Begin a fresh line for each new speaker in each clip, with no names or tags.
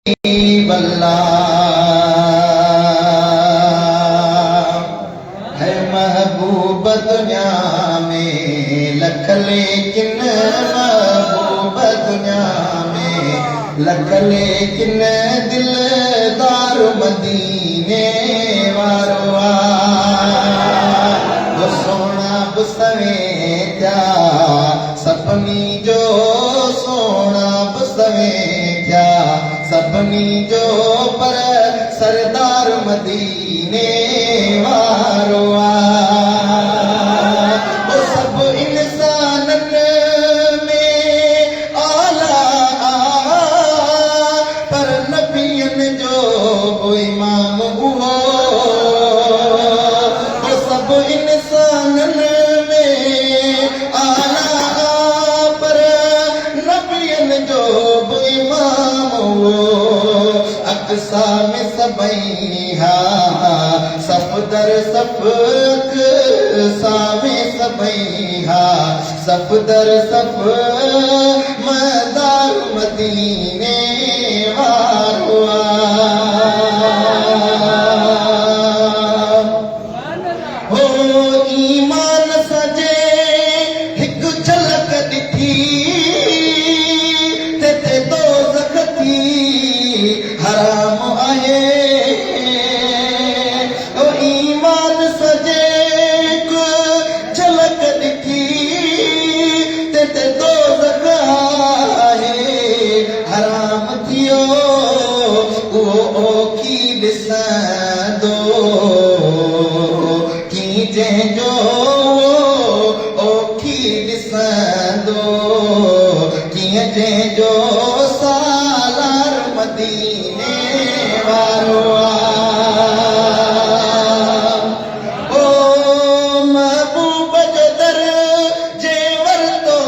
बल्ला है महबूब दुनिया में लख, लेकिन महबूब दुनिया में लख, लेकिन दिलदार मदीने वारो वो सोना बुसवे क्या सपनी जो सोना बुसवे क्या सपनी जो पर सरदार मदीने वारो वो सब इंसानन में आला पर नबियन जो वो इमाम हुओ वो सब इंसानन में आला पर नबियन जो वो इमाम हुओ अक्सा में सबैहा सफदर सफक सामे सबैहा सफदर सफ मदार मदीने वारुआ हो ईमान सजे हिक झलक दिखी ते दोज़ख थी हराम आहे ओ ईमान सजे को झलक दिखी ते दोज़ख आहे हराम थियो ओ की ॾिसंदो की जंहिंजो ओ की ॾिसंदो कीअं जंहिंजो सालार मदीने वारो ओ महबूब जो दर जे वरतो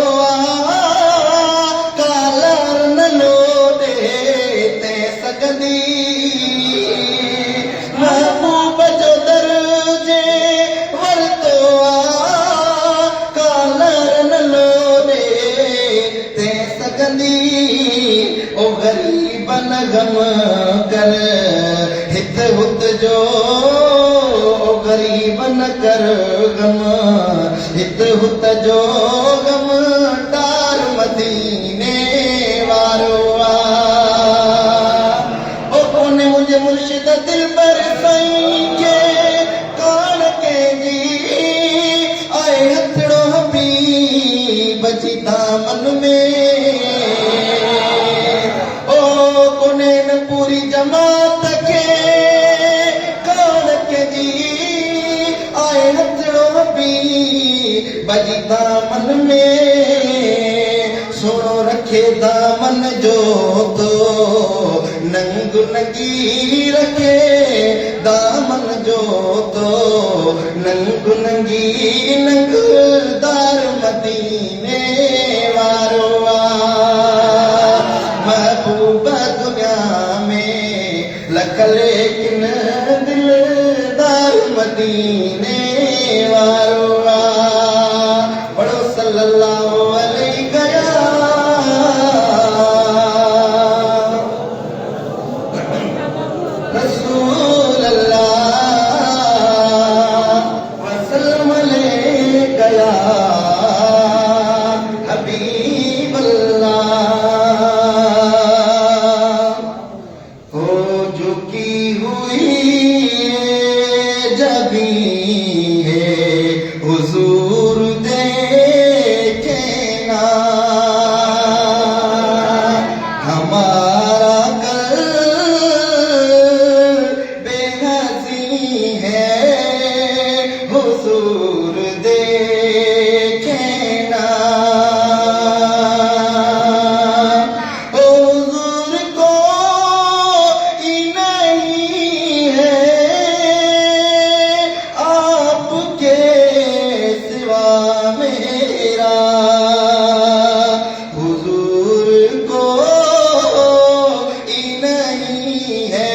कालार न लोॾे ते सघंदी महबूब जो दर जे वरतो कालार न लोॾे ते सघंदी ओ गरीबन गम कर हित हुत जो ओ गरीबन कर गम हित हुत जो गम टार मदीने वारो ओ कोने मुझे मुर्शिद दिल पर साईं के कान के जी आए हथड़ो हबीब जी दामन में पूरी जमात के कान के जी आए हथड़ो भी बजी दामन में सोनो रखे दामन जो तो नंग नंगी रखे दामन जो तो नंग नंगी नंगदार मदीने वारो महबूब दुनिया में लख, लेकिन दिलदार मदीने वारो पढ़ो सल्लल्लाहु अलैहि रसूल अल्लाह वसल्लम अलैहि हबीब अल्लाह हुजूर देखे ना हमारा कल बेहसी है हुजूर देखे ना हुजूर को ही नहीं है आपके सिवा मेरा हुजूर को ही नहीं है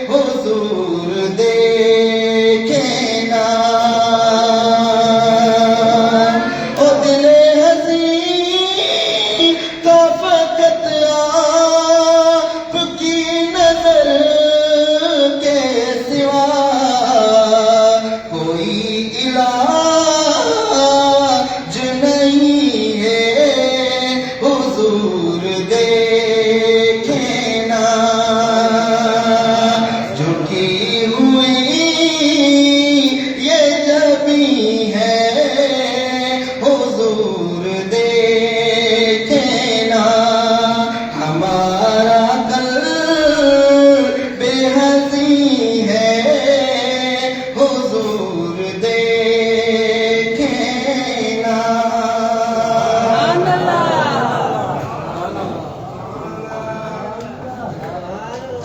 हुजूर देखे ना ओ दिले हसी का फकत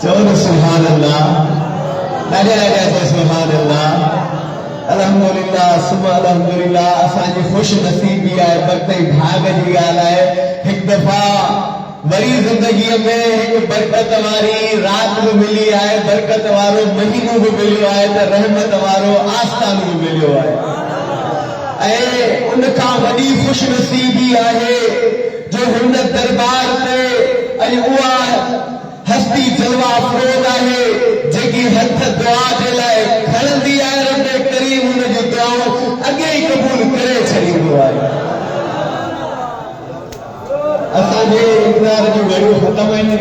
चलो सुभान अल्लाह, ॾाढा ॾाढा चओ सुभान अल्लाह। अल्हम्दुलिल्लाह सुबह अल्हम्दुलिल्लाह। असांजी खुश नसीबी आहे, बरकत भाग जी ॻाल्हि आहे। हिकु दफ़ा वरी ज़िंदगीअ में हिकु बरकत वारी राति बि मिली आहे, बरकत वारो महीनो बि मिलियो आहे, त रहमत वारो आस्थान बि मिलियो आहे। ऐं उन खां वॾी खुश नसीबी आहे जो हुन दरबार ते अॼु उहा हस्ती जलवा अफरोज़ आहे जेकी हथ दुआ जे लाइ खणंदी आहे, रब करीम हुन जूं दुआऊं अॻे ई क़बूल करे छॾींदो आहे। असांजे इंतज़ार जूं घड़ियूं ख़तम आहिनि।